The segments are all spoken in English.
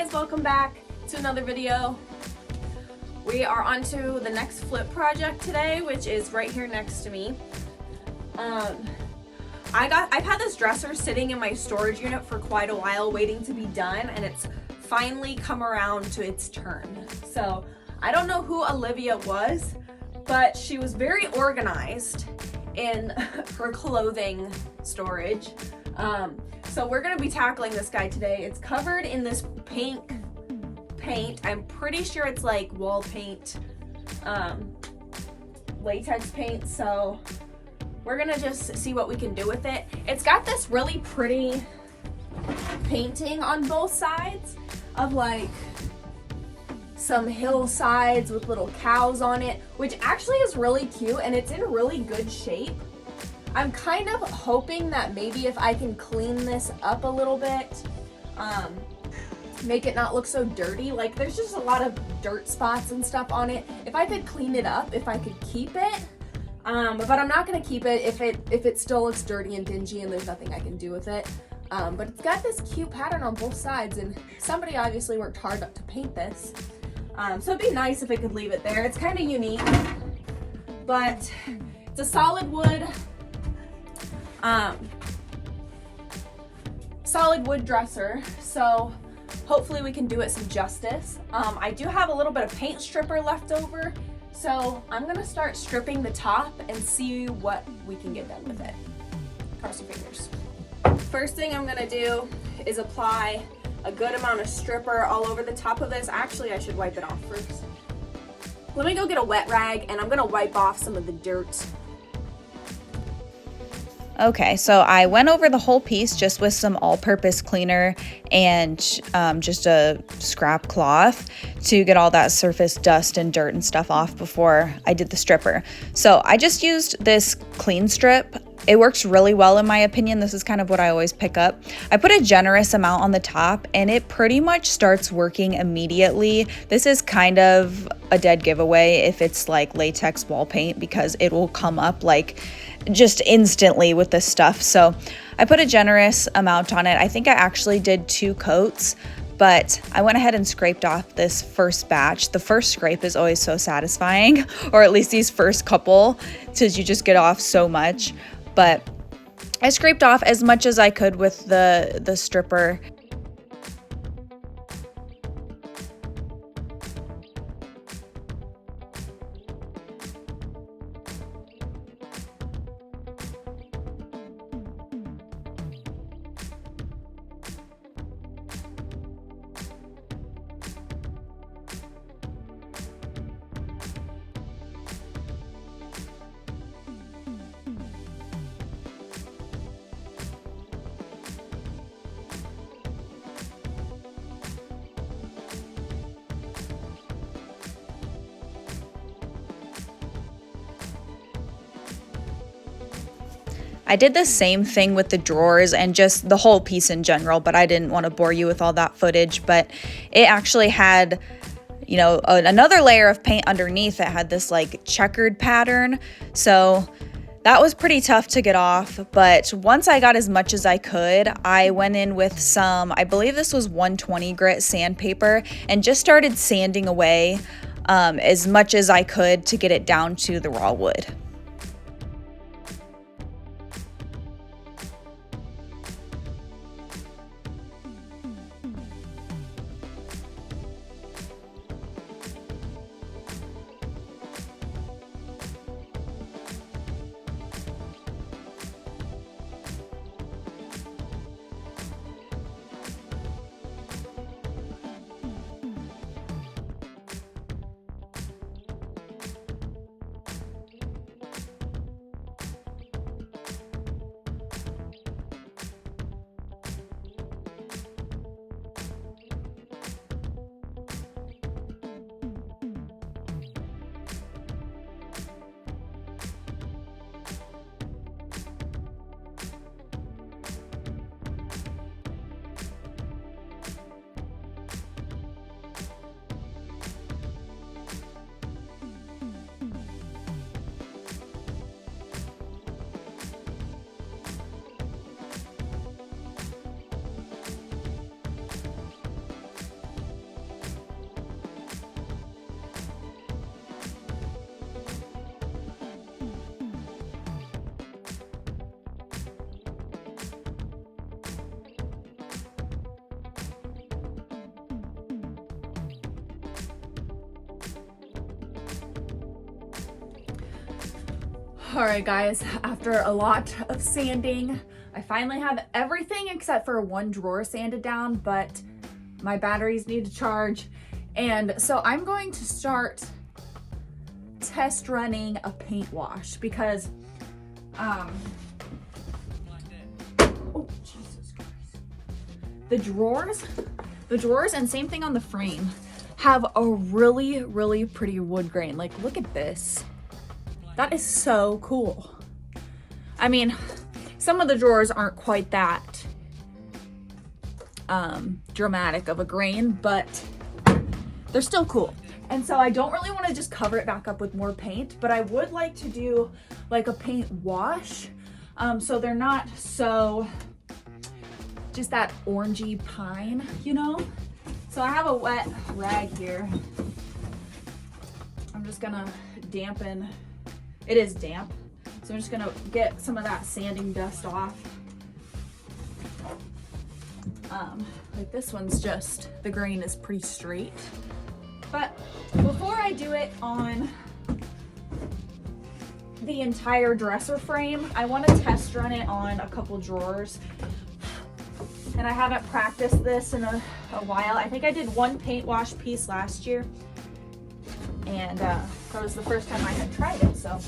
guys, welcome back to another video. We are on to the next flip project today, which is right here next to me. I've had this dresser sitting in my storage unit for quite a while waiting to be done, and it's finally come around to its turn. So I don't know who Olivia was, but she was very organized in her clothing storage. So we're gonna be tackling this guy today. It's covered in this pink paint. I'm pretty sure it's like wall paint, latex paint. So we're gonna just see what we can do with it. It's got this really pretty painting on both sides of like some hillsides with little cows on it, which actually is really cute and it's in really good shape. I'm kind of hoping that maybe if I can clean this up a little bit, make it not look so dirty. Like there's just a lot of dirt spots and stuff on it. If I could clean it up, if I could keep it, but I'm not gonna keep it if it still looks dirty and dingy and there's nothing I can do with it. But it's got this cute pattern on both sides and somebody obviously worked hard to paint this. So it'd be nice if I could leave it there. It's kind of unique, but it's a solid wood dresser, so hopefully we can do it some justice. I do have a little bit of paint stripper left over, so I'm gonna start stripping the top and see what we can get done with it. Cross your fingers. First thing I'm gonna do is apply a good amount of stripper all over the top of this. Actually, I should wipe it off first. Let me go get a wet rag and I'm gonna wipe off some of the dirt. Okay, so I went over the whole piece just with some all-purpose cleaner and just a scrap cloth to get all that surface dust and dirt and stuff off before I did the stripper. So I just used this clean strip. It works really well in my opinion. This is kind of what I always pick up. I put a generous amount on the top and it pretty much starts working immediately. This is kind of a dead giveaway if it's like latex wall paint because it will come up like just instantly with this stuff. So I put a generous amount on it. I think I actually did 2 coats, but I went ahead and scraped off this first batch. The first scrape is always so satisfying, or at least these first couple, because you just get off so much. But I scraped off as much as I could with the stripper. I did the same thing with the drawers and just the whole piece in general, but I didn't want to bore you with all that footage. But it actually had, you know, another layer of paint underneath that had this like checkered pattern. So that was pretty tough to get off. But once I got as much as I could, I went in with some, I believe this was 120 grit sandpaper, and just started sanding away as much as I could to get it down to the raw wood. All right, guys, after a lot of sanding, I finally have everything except for one drawer sanded down, but my batteries need to charge. And so I'm going to start test running a paint wash because, oh, Jesus Christ. The drawers, and same thing on the frame, have a really, really pretty wood grain. Like, look at this. That is so cool. I mean, some of the drawers aren't quite that dramatic of a grain, but they're still cool. And so I don't really want to just cover it back up with more paint, but I would like to do like a paint wash, so they're not so just that orangey pine, you know? So I have a wet rag here. I'm just gonna dampen. It is damp, so I'm just gonna get some of that sanding dust off. Like this one's just, the grain is pretty straight. But before I do it on the entire dresser frame, I want to test run it on a couple drawers. And I haven't practiced this in a while. I think I did one paint wash piece last year, and that was the first time I had tried it. So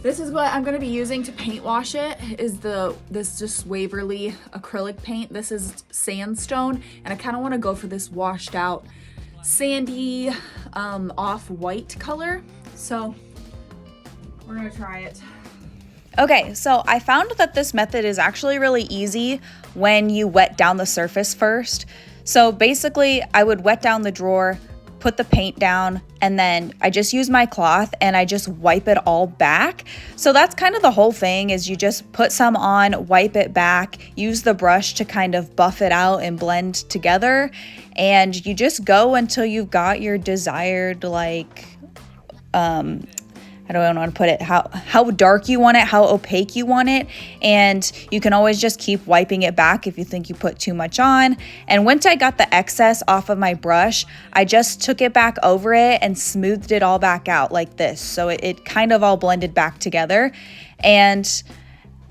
this is what I'm going to be using to paint wash it, is this just Waverly acrylic paint. This is sandstone, and I kind of want to go for this washed out sandy off-white color. So we're going to try it. Okay, so I found that this method is actually really easy when you wet down the surface first. So basically, I would wet down the drawer, put the paint down, and then I just use my cloth and I just wipe it all back. So that's kind of the whole thing, is you just put some on, wipe it back, use the brush to kind of buff it out and blend together, and you just go until you've got your desired, like, I don't want to put it, how dark you want it, how opaque you want it. And you can always just keep wiping it back if you think you put too much on. And once I got the excess off of my brush, I just took it back over it and smoothed it all back out like this. So it kind of all blended back together. And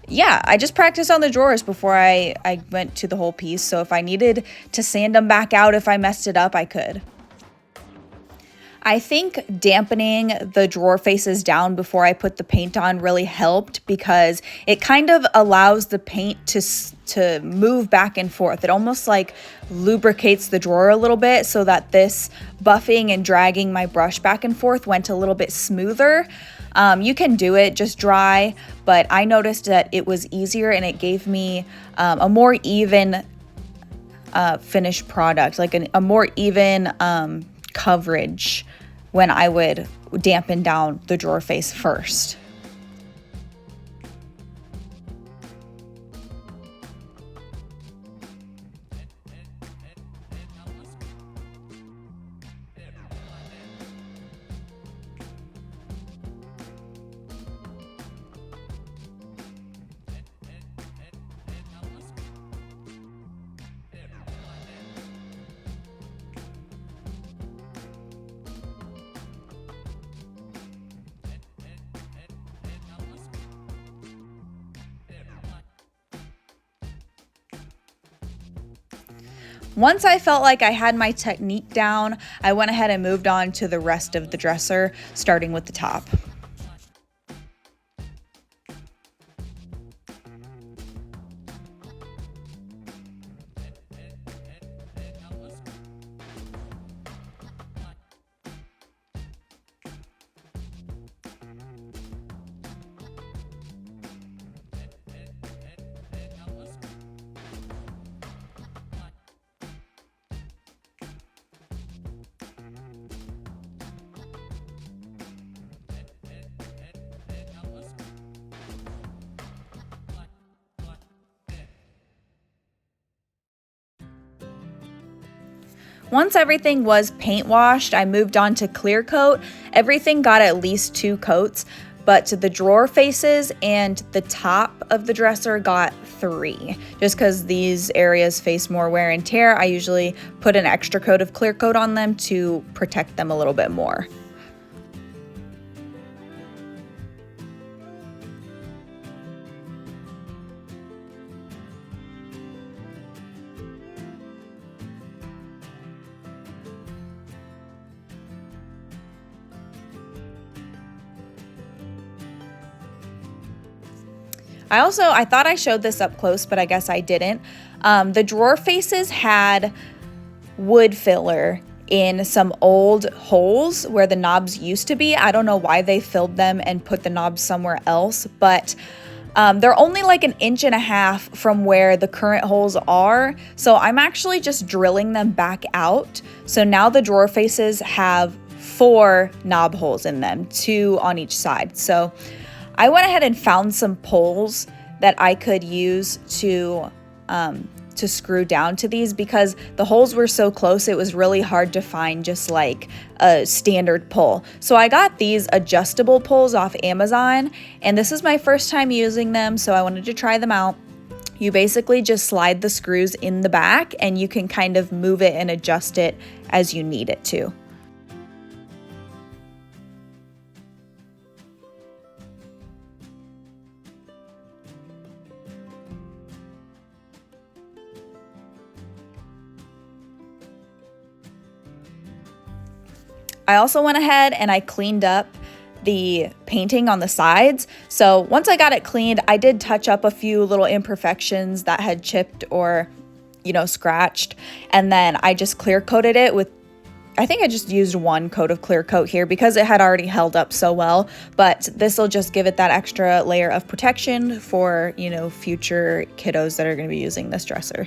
yeah, I just practiced on the drawers before I went to the whole piece. So if I needed to sand them back out, if I messed it up, I could. I think dampening the drawer faces down before I put the paint on really helped, because it kind of allows the paint to move back and forth. It almost like lubricates the drawer a little bit, so that this buffing and dragging my brush back and forth went a little bit smoother. You can do it just dry, but I noticed that it was easier and it gave me a more even finished product, like a more even coverage when I would dampen down the drawer face first. Once I felt like I had my technique down, I went ahead and moved on to the rest of the dresser, starting with the top. Once everything was paint washed, I moved on to clear coat. Everything got at least 2 coats, but the drawer faces and the top of the dresser got 3. Just because these areas face more wear and tear, I usually put an extra coat of clear coat on them to protect them a little bit more. I thought I showed this up close, but I guess I didn't. The drawer faces had wood filler in some old holes where the knobs used to be. I don't know why they filled them and put the knobs somewhere else, but they're only like 1.5 inches from where the current holes are. So I'm actually just drilling them back out. So now the drawer faces have 4 knob holes in them, 2 on each side. So I went ahead and found some poles that I could use to screw down to these, because the holes were so close it was really hard to find just like a standard pole. So I got these adjustable poles off Amazon, and this is my first time using them, so I wanted to try them out. You basically just slide the screws in the back and you can kind of move it and adjust it as you need it to. I also went ahead and I cleaned up the painting on the sides. So once I got it cleaned, I did touch up a few little imperfections that had chipped or, scratched. And then I just clear coated it with, I think I just used 1 coat of clear coat here because it had already held up so well. But this will just give it that extra layer of protection for, future kiddos that are going to be using this dresser.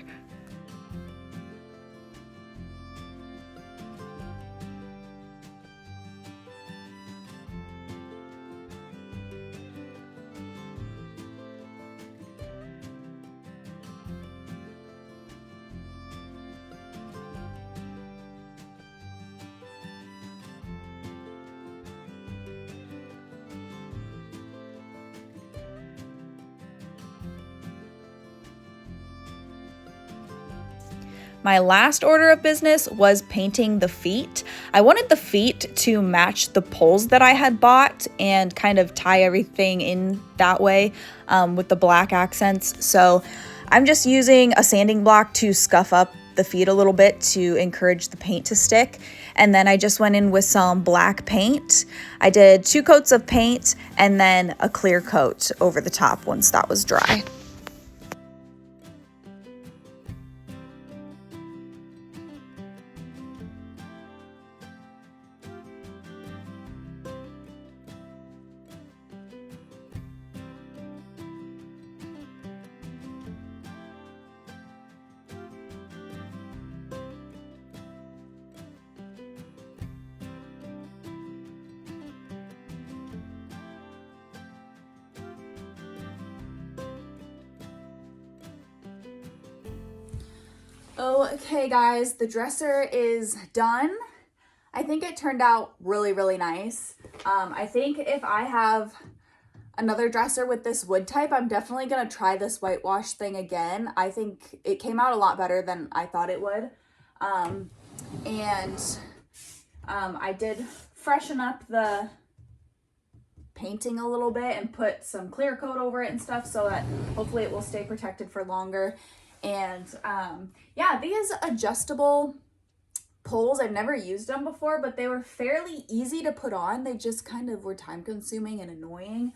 My last order of business was painting the feet. I wanted the feet to match the poles that I had bought and kind of tie everything in that way with the black accents. So I'm just using a sanding block to scuff up the feet a little bit to encourage the paint to stick. And then I just went in with some black paint. I did 2 coats of paint and then a clear coat over the top once that was dry. Okay guys, the dresser is done. I think it turned out really, really nice. I think if I have another dresser with this wood type, I'm definitely gonna try this whitewash thing again. I think it came out a lot better than I thought it would. I did freshen up the painting a little bit and put some clear coat over it and stuff so that hopefully it will stay protected for longer. And yeah, these adjustable poles, I've never used them before, but they were fairly easy to put on. They just kind of were time consuming and annoying,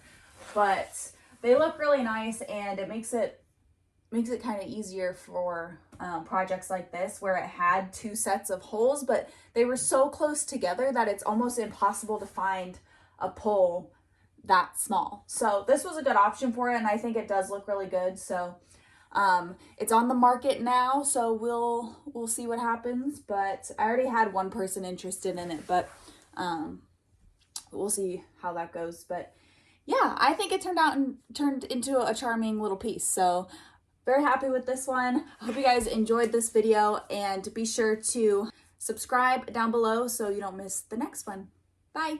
but they look really nice, and it makes it kind of easier for projects like this where it had 2 sets of holes, but they were so close together that it's almost impossible to find a pole that small. So this was a good option for it, and I think it does look really good. So it's on the market now, so we'll see what happens, but I already had one person interested in it, but we'll see how that goes. But yeah, I think it turned into a charming little piece. So very happy with this one. I hope you guys enjoyed this video, and be sure to subscribe down below so you don't miss the next one. Bye.